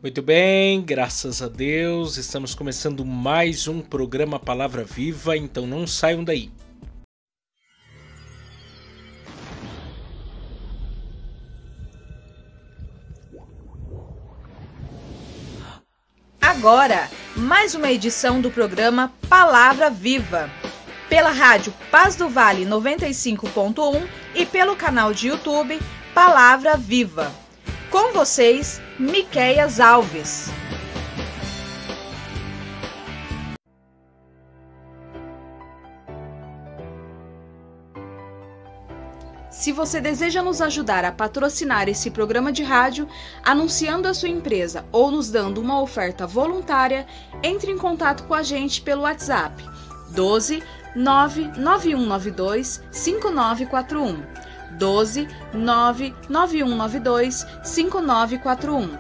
Muito bem, graças a Deus, estamos começando mais um programa Palavra Viva, então não saiam daí. Agora, mais uma edição do programa Palavra Viva, pela rádio Paz do Vale 95.1 e pelo canal de YouTube Palavra Viva. Com vocês, Miqueias Alves. Se você deseja nos ajudar a patrocinar esse programa de rádio, anunciando a sua empresa ou nos dando uma oferta voluntária, entre em contato com a gente pelo WhatsApp 12 99192 5941. 12 99192 5941.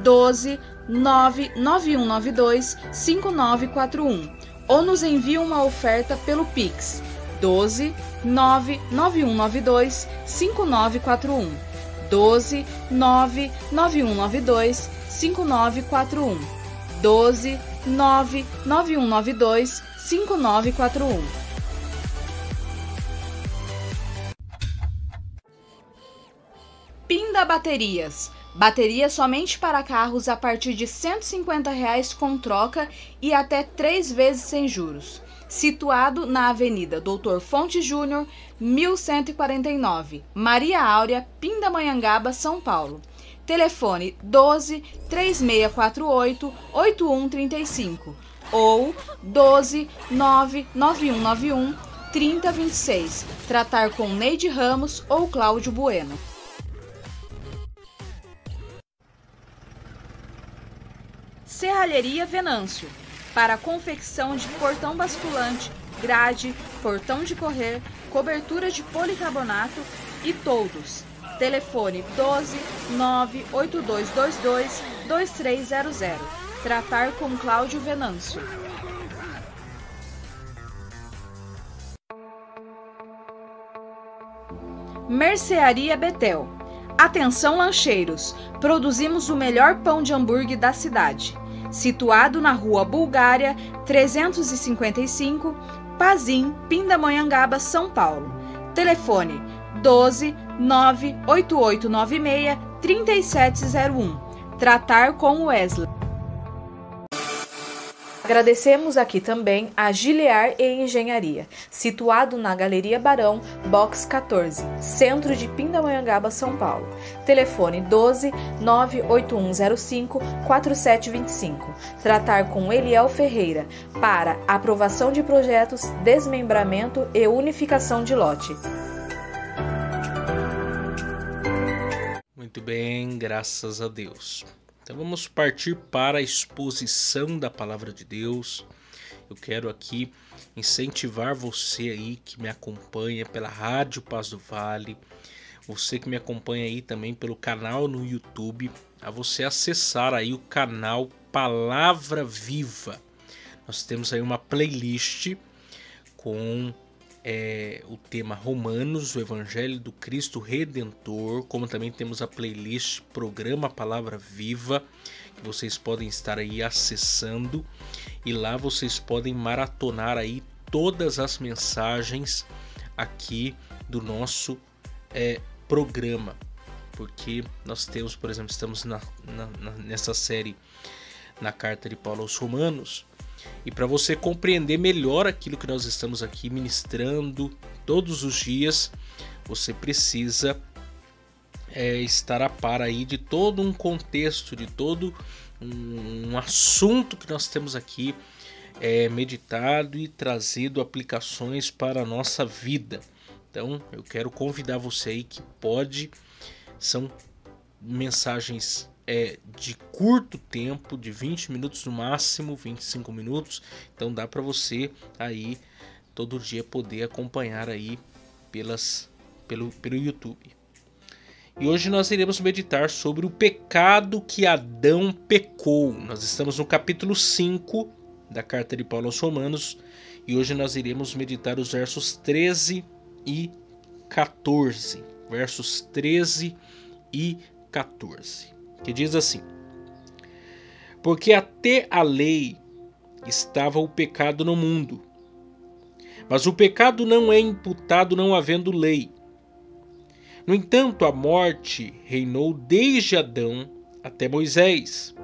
12 99192 5941. Ou nos envie uma oferta pelo Pix 12 99192 5941. 12 99192 5941. 12 99192 5941. Pinda Baterias. Baterias somente para carros a partir de R$ 150 com troca e até 3 vezes sem juros. Situado na Avenida Doutor Fonte Júnior, 1149, Maria Áurea, Pindamonhangaba, São Paulo. Telefone 12 3648 8135 ou 12 99191 3026. Tratar com Neide Ramos ou Cláudio Bueno. Serralheria Venâncio. Para a confecção de portão basculante, grade, portão de correr, cobertura de policarbonato e toldos. Telefone 12 98222 2300. Tratar com Cláudio Venâncio. Mercearia Betel. Atenção lancheiros, produzimos o melhor pão de hambúrguer da cidade. Situado na Rua Bulgária, 355, Pazim, Pindamonhangaba, São Paulo. Telefone 12 98896 3701. Tratar com Wesley. Agradecemos aqui também a Gilear e Engenharia, situado na Galeria Barão, Box 14, centro de Pindamonhangaba, São Paulo. Telefone 12 98105 4725. Tratar com Eliel Ferreira para aprovação de projetos, desmembramento e unificação de lote. Muito bem, graças a Deus. Então vamos partir para a exposição da Palavra de Deus. Eu quero aqui incentivar você aí que me acompanha pela Rádio Paz do Vale, você que me acompanha aí também pelo canal no YouTube, a você acessar aí o canal Palavra Viva. Nós temos aí uma playlist com o tema Romanos, o Evangelho do Cristo Redentor, como também temos a playlist Programa Palavra Viva, que vocês podem estar aí acessando, e lá vocês podem maratonar aí todas as mensagens aqui do nosso programa, porque nós temos, por exemplo, estamos nessa série na carta de Paulo aos Romanos. E para você compreender melhor aquilo que nós estamos aqui ministrando todos os dias, você precisa estar a par aí de todo um contexto, de todo um assunto que nós temos aqui meditado e trazido aplicações para a nossa vida. Então eu quero convidar você aí que são mensagens de curto tempo, de 20 minutos no máximo, 25 minutos. Então dá para você aí todo dia poder acompanhar aí pelo YouTube. E hoje nós iremos meditar sobre o pecado que Adão pecou. Nós estamos no capítulo 5 da carta de Paulo aos Romanos e hoje nós iremos meditar os versos 13 e 14. Versos 13 e 14. Que diz assim: Porque até a lei estava o pecado no mundo. Mas o pecado não é imputado não havendo lei. No entanto, a morte reinou desde Adão até Moisés,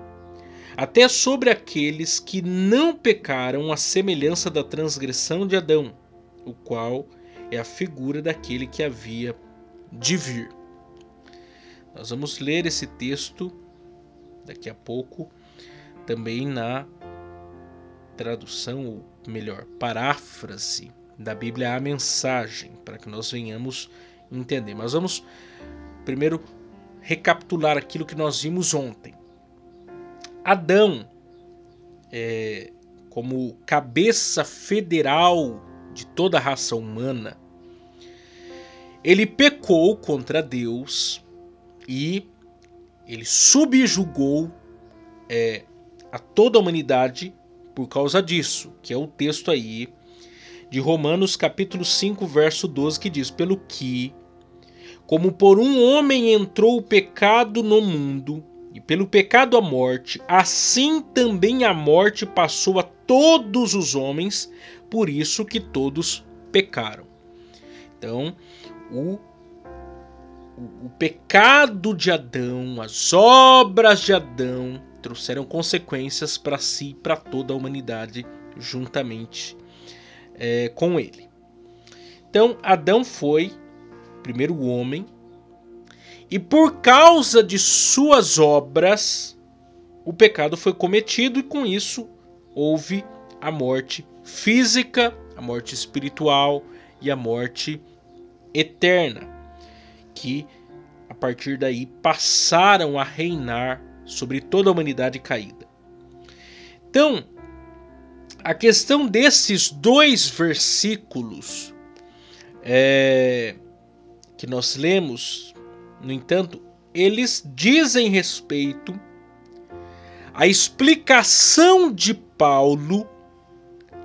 até sobre aqueles que não pecaram à semelhança da transgressão de Adão, o qual é a figura daquele que havia de vir. Nós vamos ler esse texto daqui a pouco, também na tradução, ou melhor, paráfrase da Bíblia A Mensagem, para que nós venhamos entender. Mas vamos primeiro recapitular aquilo que nós vimos ontem. Adão, como cabeça federal de toda a raça humana, ele pecou contra Deus e ele subjugou a toda a humanidade por causa disso, que é o texto aí de Romanos capítulo 5, verso 12, que diz: pelo que, como por um homem entrou o pecado no mundo, e pelo pecado a morte, assim também a morte passou a todos os homens, por isso que todos pecaram. Então, o pecado de Adão, as obras de Adão, trouxeram consequências para si e para toda a humanidade juntamente com ele. Então, Adão foi o primeiro homem, e por causa de suas obras, o pecado foi cometido, e com isso houve a morte física, a morte espiritual e a morte eterna, que a partir daí passaram a reinar sobre toda a humanidade caída. Então, a questão desses dois versículos que nós lemos, no entanto, eles dizem respeito à explicação de Paulo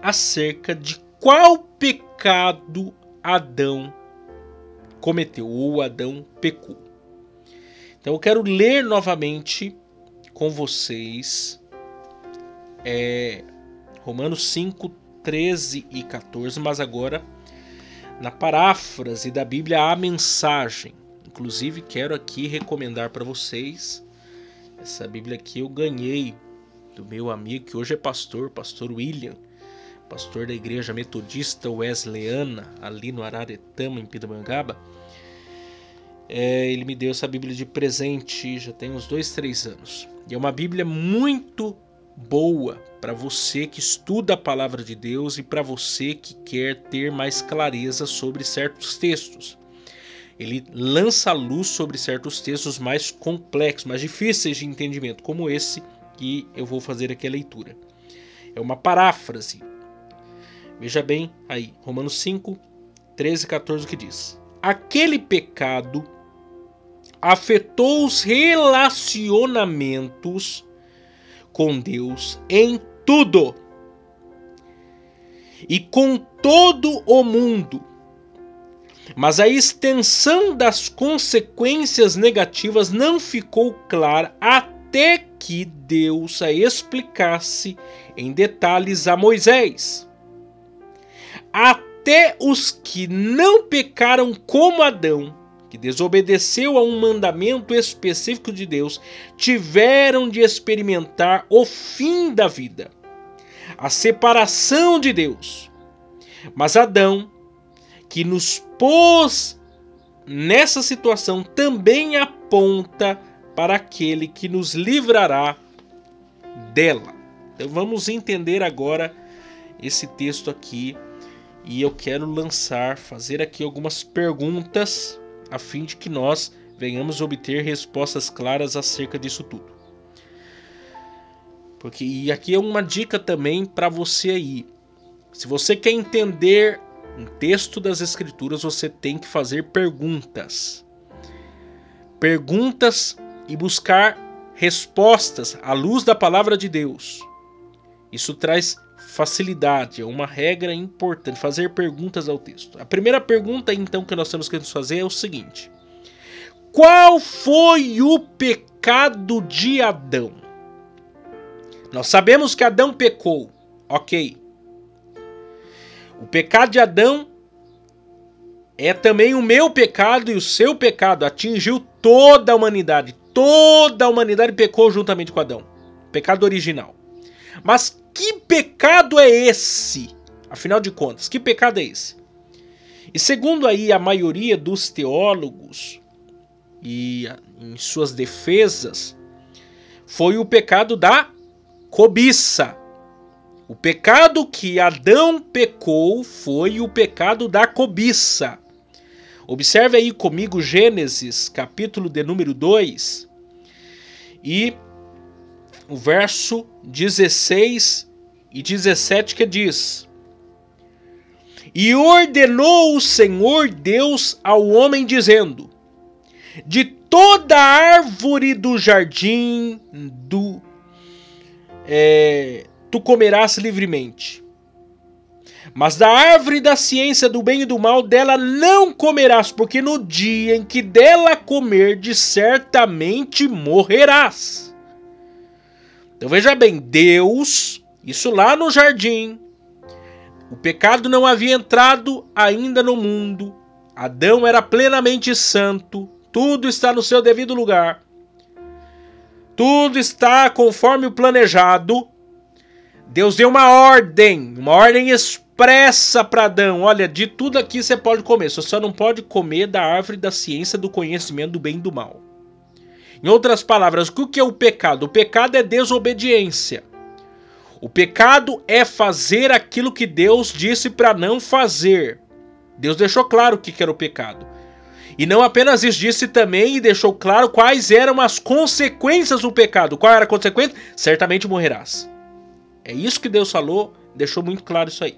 acerca de qual pecado Adão cometeu, ou Adão pecou. Então eu quero ler novamente com vocês Romanos 5, 13 e 14, mas agora na paráfrase da Bíblia A Mensagem. Inclusive quero aqui recomendar para vocês, essa Bíblia aqui eu ganhei do meu amigo que hoje é pastor William, pastor da igreja metodista wesleyana ali no Araretama, em Pindamonhangaba. Ele me deu essa Bíblia de presente já tem uns 2-3 anos. E é uma Bíblia muito boa para você que estuda a palavra de Deus e para você que quer ter mais clareza sobre certos textos. Ele lança luz sobre certos textos mais complexos, mais difíceis de entendimento, como esse que eu vou fazer aqui a leitura. É uma paráfrase. Veja bem aí, Romanos 5, 13 e 14, o que diz: aquele pecado afetou os relacionamentos com Deus em tudo e com todo o mundo, mas a extensão das consequências negativas não ficou clara até que Deus a explicasse em detalhes a Moisés. Até os que não pecaram como Adão, que desobedeceu a um mandamento específico de Deus, tiveram de experimentar o fim da vida, a separação de Deus. Mas Adão, que nos pôs nessa situação, também aponta para aquele que nos livrará dela. Então vamos entender agora esse texto aqui, e eu quero fazer aqui algumas perguntas a fim de que nós venhamos obter respostas claras acerca disso tudo. E aqui é uma dica também para você aí. Se você quer entender um texto das Escrituras, você tem que fazer perguntas. Perguntas e buscar respostas à luz da palavra de Deus. Isso traz facilidade, é uma regra importante, fazer perguntas ao texto. A primeira pergunta, então, que nós temos que nos fazer é o seguinte: qual foi o pecado de Adão? Nós sabemos que Adão pecou, ok. O pecado de Adão é também o meu pecado e o seu pecado. Atingiu toda a humanidade. Toda a humanidade pecou juntamente com Adão. Pecado original. Mas que pecado é esse? Afinal de contas, que pecado é esse? E segundo aí a maioria dos teólogos, e em suas defesas, foi o pecado da cobiça. O pecado que Adão pecou foi o pecado da cobiça. Observe aí comigo Gênesis, capítulo de número 2, e o verso 16 e 17 que diz: E ordenou o Senhor Deus ao homem, dizendo: De toda árvore do jardim tu comerás livremente, mas da árvore da ciência do bem e do mal dela não comerás, porque no dia em que dela comerdes, certamente morrerás. Então veja bem, Deus, isso lá no jardim, o pecado não havia entrado ainda no mundo, Adão era plenamente santo, tudo está no seu devido lugar, tudo está conforme o planejado. Deus deu uma ordem expressa para Adão: olha, de tudo aqui você pode comer, você só não pode comer da árvore da ciência do conhecimento do bem e do mal. Em outras palavras, o que é o pecado? O pecado é desobediência. O pecado é fazer aquilo que Deus disse para não fazer. Deus deixou claro o que era o pecado. E não apenas isso, disse também e deixou claro quais eram as consequências do pecado. Qual era a consequência? Certamente morrerás. É isso que Deus falou, deixou muito claro isso aí.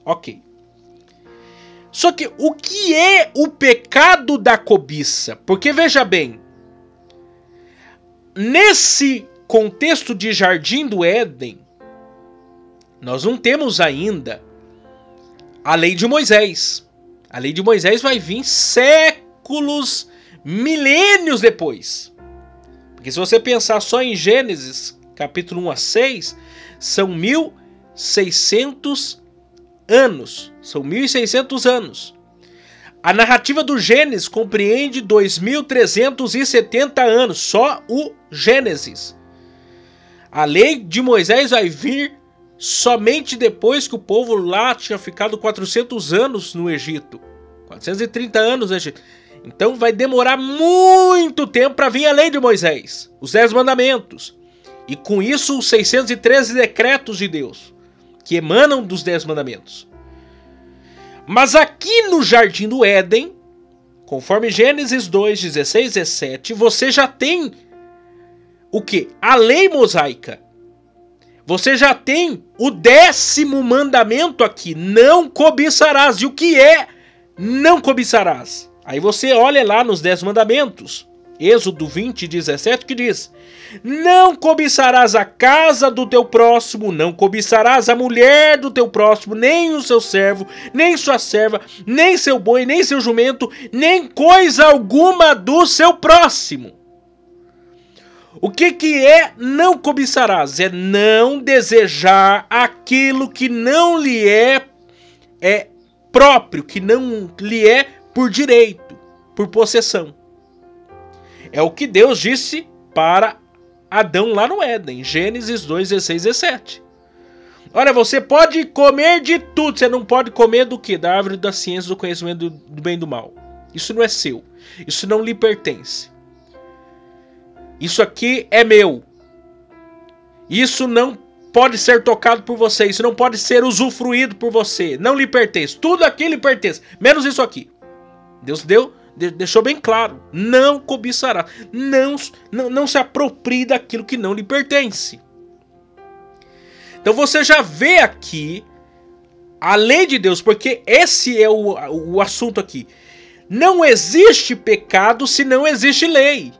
Ok. Só que o que é o pecado da cobiça? Porque veja bem, nesse contexto de Jardim do Éden, nós não temos ainda a lei de Moisés. A lei de Moisés vai vir séculos, milênios depois. Porque se você pensar só em Gênesis, capítulo 1 a 6, são 1.600 anos. São 1.600 anos. A narrativa do Gênesis compreende 2.370 anos. Só o Gênesis. A lei de Moisés vai vir somente depois que o povo lá tinha ficado 400 anos no Egito. 430 anos no Egito. Então vai demorar muito tempo para vir a lei de Moisés. Os 10 mandamentos. E com isso os 613 decretos de Deus, que emanam dos 10 mandamentos. Mas aqui no Jardim do Éden, conforme Gênesis 2, 16 e 17, você já tem o quê? A lei mosaica. Você já tem o 10º mandamento aqui, não cobiçarás. E o que é não cobiçarás? Aí você olha lá nos 10 mandamentos, Êxodo 20, 17, que diz: Não cobiçarás a casa do teu próximo, não cobiçarás a mulher do teu próximo, nem o seu servo, nem sua serva, nem seu boi, nem seu jumento, nem coisa alguma do seu próximo. O que é não cobiçarás? É não desejar aquilo que não lhe é próprio, que não lhe é por direito, por possessão. É o que Deus disse para Adão lá no Éden, Gênesis 2, 16 e 17. Olha, você pode comer de tudo, você não pode comer do quê? Da árvore da ciência do conhecimento do bem e do mal. Isso não é seu, isso não lhe pertence. Isso aqui é meu. Isso não pode ser tocado por você, isso não pode ser usufruído por você, não lhe pertence. Tudo aqui lhe pertence, menos isso aqui. Deus deixou bem claro, não cobiçará, não se aproprie daquilo que não lhe pertence. Então você já vê aqui a lei de Deus, porque esse é o assunto aqui. Não existe pecado se não existe lei.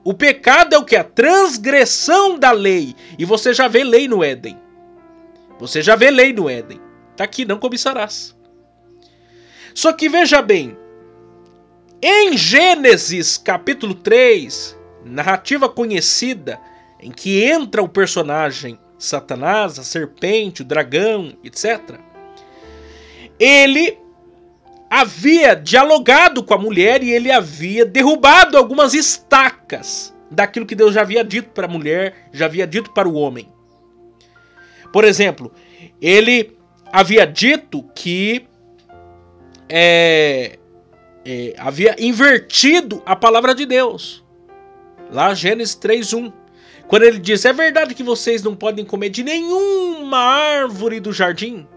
O pecado é o que? A transgressão da lei. E você já vê lei no Éden. Você já vê lei no Éden. Está aqui, não cobiçarás. Só que veja bem, em Gênesis capítulo 3, narrativa conhecida em que entra o personagem Satanás, a serpente, o dragão, etc., ele havia dialogado com a mulher e ele havia derrubado algumas estacas daquilo que Deus já havia dito para a mulher, já havia dito para o homem. Por exemplo, ele havia dito que havia invertido a palavra de Deus. Lá Gênesis 3:1. Quando ele diz, é verdade que vocês não podem comer de nenhuma árvore do jardim?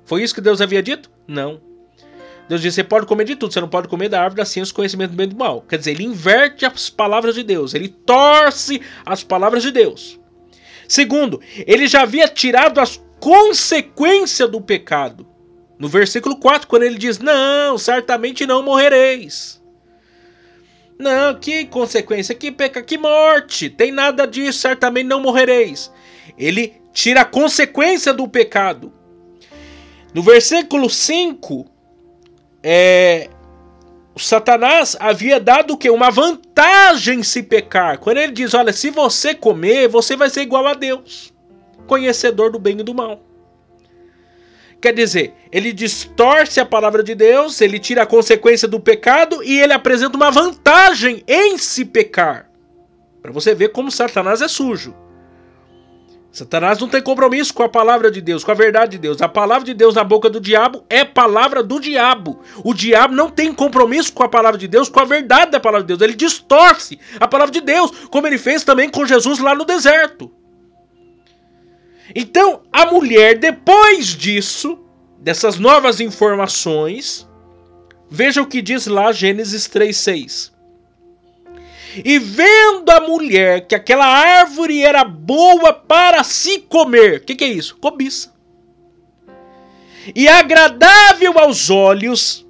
Foi isso que Deus havia dito? Não. Deus disse, você pode comer de tudo, você não pode comer da árvore da ciência do conhecimento do bem e do mal. Quer dizer, ele inverte as palavras de Deus, ele torce as palavras de Deus. Segundo, ele já havia tirado as consequências do pecado. No versículo 4, quando ele diz, não, certamente não morrereis. Não, que consequência, que morte, tem nada disso, certamente não morrereis. Ele tira a consequência do pecado. No versículo 5, o Satanás havia dado o quê? Uma vantagem se pecar. Quando ele diz, olha, se você comer, você vai ser igual a Deus, conhecedor do bem e do mal. Quer dizer, ele distorce a palavra de Deus, ele tira a consequência do pecado e ele apresenta uma vantagem em se pecar. Para você ver como Satanás é sujo. Satanás não tem compromisso com a palavra de Deus, com a verdade de Deus. A palavra de Deus na boca do diabo é palavra do diabo. O diabo não tem compromisso com a palavra de Deus, com a verdade da palavra de Deus. Ele distorce a palavra de Deus, como ele fez também com Jesus lá no deserto. Então, a mulher, depois disso, dessas novas informações, veja o que diz lá Gênesis 3:6. E vendo a mulher que aquela árvore era boa para se comer. O que é isso? Cobiça. E agradável aos olhos,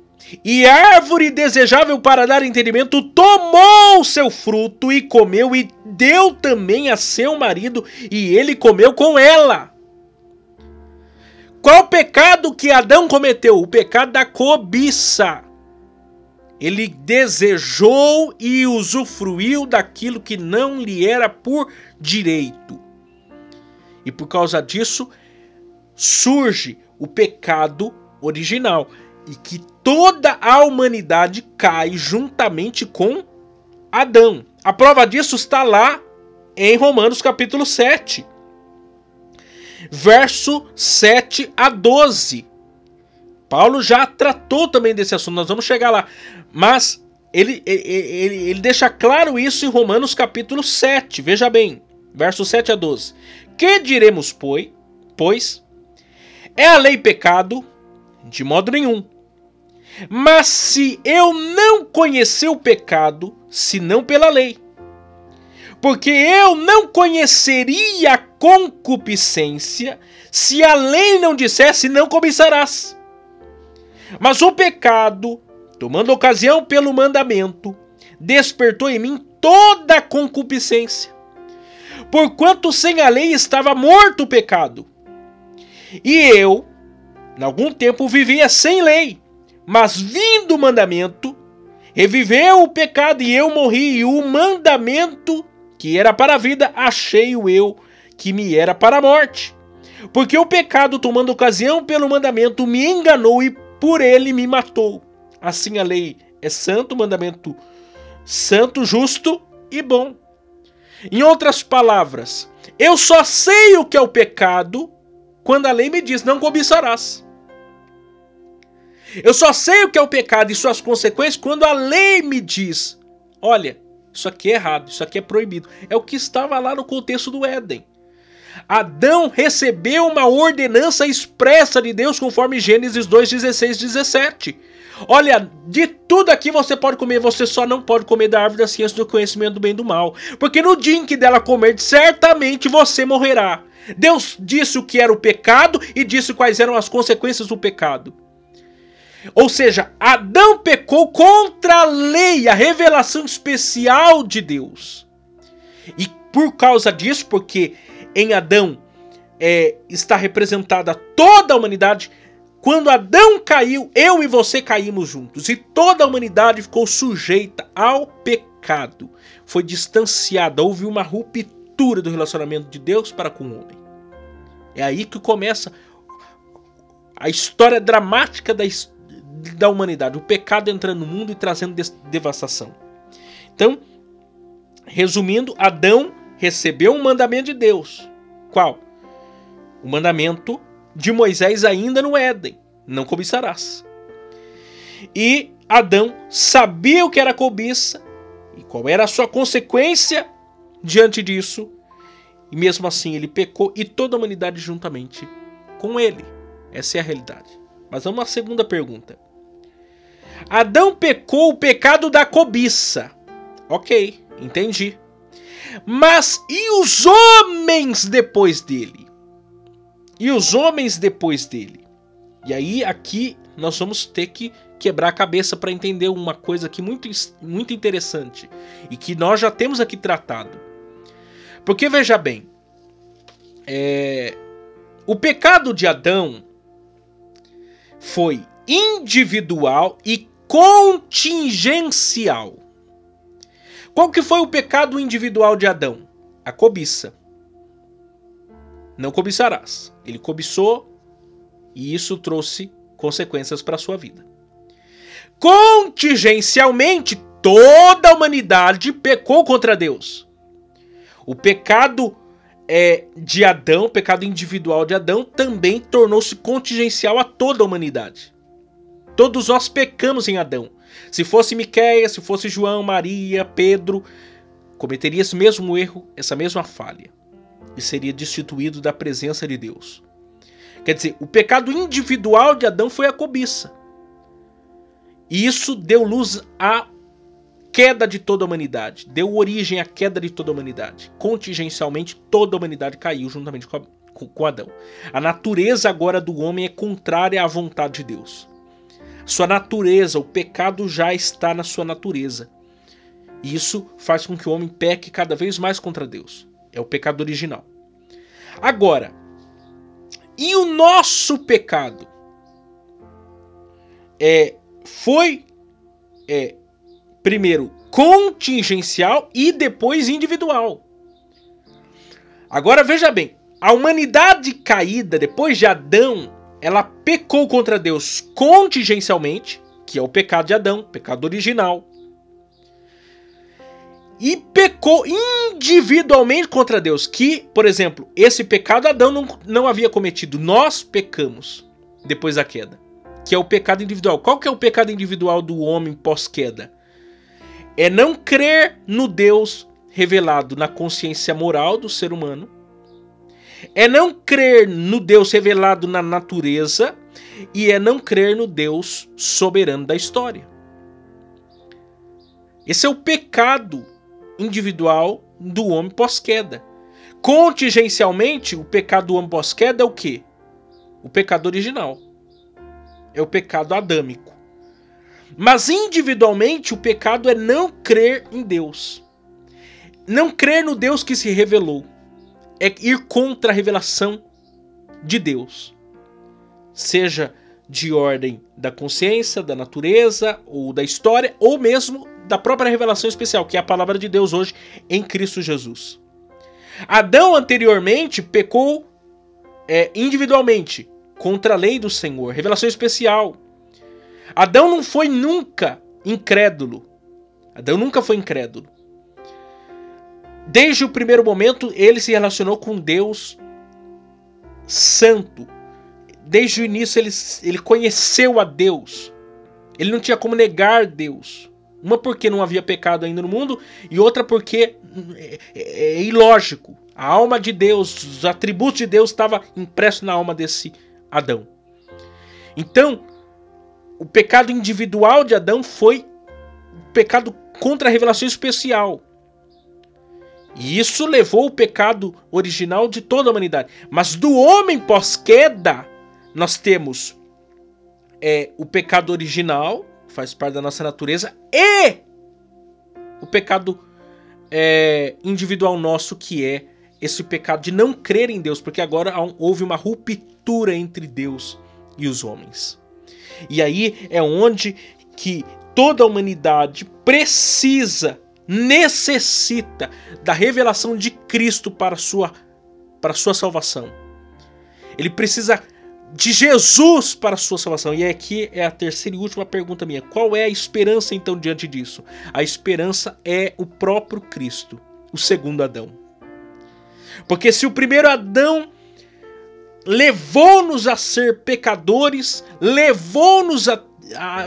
e árvore desejável para dar entendimento, tomou seu fruto e comeu, e deu também a seu marido, e ele comeu com ela. Qual o pecado que Adão cometeu? O pecado da cobiça. Ele desejou e usufruiu daquilo que não lhe era por direito. E por causa disso, surge o pecado original. E que toda a humanidade cai juntamente com Adão. A prova disso está lá em Romanos capítulo 7. Verso 7 a 12. Paulo já tratou também desse assunto, nós vamos chegar lá. Mas ele deixa claro isso em Romanos capítulo 7. Veja bem, verso 7 a 12. Que diremos, pois? É a lei pecado? De modo nenhum. Mas se eu não conhecer o pecado, senão pela lei, porque eu não conheceria a concupiscência se a lei não dissesse não cobiçarás. Mas o pecado, tomando ocasião pelo mandamento, despertou em mim toda a concupiscência, porquanto sem a lei estava morto o pecado. E eu, em algum tempo, vivia sem lei, mas vindo o mandamento, reviveu o pecado e eu morri, e o mandamento que era para a vida, achei-o eu, que me era para a morte. Porque o pecado, tomando ocasião pelo mandamento, me enganou e por ele me matou. Assim a lei é santo, o mandamento santo, justo e bom. Em outras palavras, eu só sei o que é o pecado quando a lei me diz, não cobiçarás. Eu só sei o que é o pecado e suas consequências quando a lei me diz, olha, isso aqui é errado, isso aqui é proibido. É o que estava lá no contexto do Éden. Adão recebeu uma ordenança expressa de Deus conforme Gênesis 2, 16, 17. Olha, de tudo aqui você pode comer, você só não pode comer da árvore da ciência do conhecimento do bem e do mal. Porque no dia em que dela comer, certamente você morrerá. Deus disse o que era o pecado e disse quais eram as consequências do pecado. Ou seja, Adão pecou contra a lei, a revelação especial de Deus. E por causa disso, porque em Adão está representada toda a humanidade, quando Adão caiu, eu e você caímos juntos. E toda a humanidade ficou sujeita ao pecado. Foi distanciada, houve uma ruptura ruptura do relacionamento de Deus para com o homem. É aí que começa a história dramática da humanidade. O pecado entrando no mundo e trazendo devastação. Então, resumindo, Adão recebeu um mandamento de Deus. Qual? O mandamento de Moisés ainda no Éden. Não cobiçarás. E Adão sabia o que era cobiça e qual era a sua consequência diante disso. E mesmo assim ele pecou e toda a humanidade juntamente com ele. Essa é a realidade. Mas vamos à segunda pergunta. Adão pecou o pecado da cobiça. Ok, entendi. Mas e os homens depois dele? E os homens depois dele? E aí aqui nós vamos ter que quebrar a cabeça para entender uma coisa aqui muito interessante. E que nós já temos aqui tratado. Porque veja bem. O pecado de Adão foi individual e contingencial. Qual que foi o pecado individual de Adão? A cobiça. Não cobiçarás. Ele cobiçou e isso trouxe consequências para a sua vida. Contingencialmente, toda a humanidade pecou contra Deus. O pecado de Adão, o pecado individual de Adão, também tornou-se contingencial a toda a humanidade. Todos nós pecamos em Adão. Se fosse Miqueias, se fosse João, Maria, Pedro, cometeria esse mesmo erro, essa mesma falha. E seria destituído da presença de Deus. Quer dizer, o pecado individual de Adão foi a cobiça. E isso deu luz à queda de toda a humanidade. Deu origem à queda de toda a humanidade. Contingencialmente, toda a humanidade caiu juntamente com Adão. A natureza agora do homem é contrária à vontade de Deus. Sua natureza, o pecado já está na sua natureza. E isso faz com que o homem peque cada vez mais contra Deus. É o pecado original. Agora, e o nosso pecado? Foi primeiro contingencial e depois individual. Agora veja bem, a humanidade caída depois de Adão, ela pecou contra Deus contingencialmente, que é o pecado de Adão, pecado original. E pecou individualmente contra Deus, que, por exemplo, esse pecado Adão não havia cometido. Nós pecamos depois da queda, que é o pecado individual. Qual que é o pecado individual do homem pós-queda? É não crer no Deus revelado na consciência moral do ser humano. É não crer no Deus revelado na natureza. E é não crer no Deus soberano da história. Esse é o pecado individual do homem pós-queda. Contingencialmente, o pecado do homem pós-queda é o quê? O pecado original. É o pecado adâmico. Mas individualmente, o pecado é não crer em Deus. Não crer no Deus que se revelou. É ir contra a revelação de Deus. Seja de ordem da consciência, da natureza, ou da história, ou mesmo da própria revelação especial, que é a palavra de Deus hoje em Cristo Jesus. Adão anteriormente pecou individualmente, contra a lei do Senhor, revelação especial. Adão não foi nunca incrédulo. Adão nunca foi incrédulo. Desde o primeiro momento, ele se relacionou com Deus santo. Desde o início, ele conheceu a Deus. Ele não tinha como negar Deus. Uma porque não havia pecado ainda no mundo, e outra porque é ilógico. A alma de Deus, os atributos de Deus estavam impressos na alma desse Adão. Então, o pecado individual de Adão foi o pecado contra a revelação especial. E isso levou o pecado original de toda a humanidade. Mas do homem pós-queda, nós temos o pecado original, faz parte da nossa natureza, e o pecado individual nosso, que é esse pecado de não crer em Deus, porque agora houve uma ruptura entre Deus e os homens. E aí é onde que toda a humanidade precisa necessita da revelação de Cristo para a sua salvação. Ele precisa de Jesus para a sua salvação. E aqui é a terceira e última pergunta minha. Qual é a esperança então diante disso? A esperança é o próprio Cristo, o segundo Adão. Porque se o primeiro Adão levou-nos a ser pecadores, levou-nos a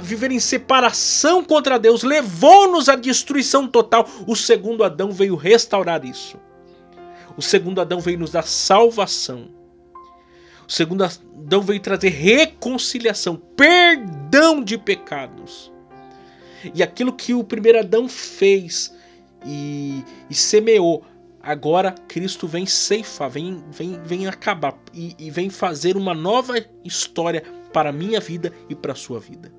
viver em separação contra Deus, levou-nos à destruição total, o segundo Adão veio restaurar isso. O segundo Adão veio nos dar salvação. O segundo Adão veio trazer reconciliação, perdão de pecados. E aquilo que o primeiro Adão fez e semeou, agora Cristo vem ceifar, vem acabar e vem fazer uma nova história para a minha vida e para a sua vida.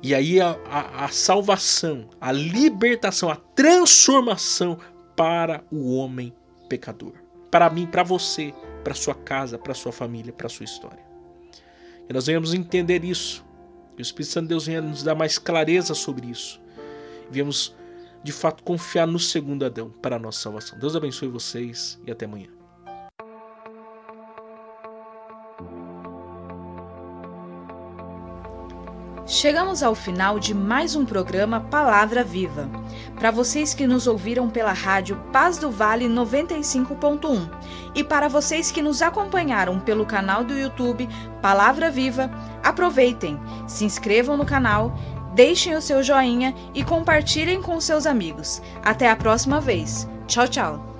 E aí a salvação, a libertação, a transformação para o homem pecador. Para mim, para você, para sua casa, para sua família, para sua história. Que nós venhamos entender isso. Que o Espírito Santo de Deus venha nos dar mais clareza sobre isso. E venhamos, de fato, confiar no segundo Adão para a nossa salvação. Deus abençoe vocês e até amanhã. Chegamos ao final de mais um programa Palavra Viva. Para vocês que nos ouviram pela rádio Paz do Vale 95.1 e para vocês que nos acompanharam pelo canal do YouTube Palavra Viva, aproveitem, se inscrevam no canal, deixem o seu joinha e compartilhem com seus amigos. Até a próxima vez. Tchau, tchau!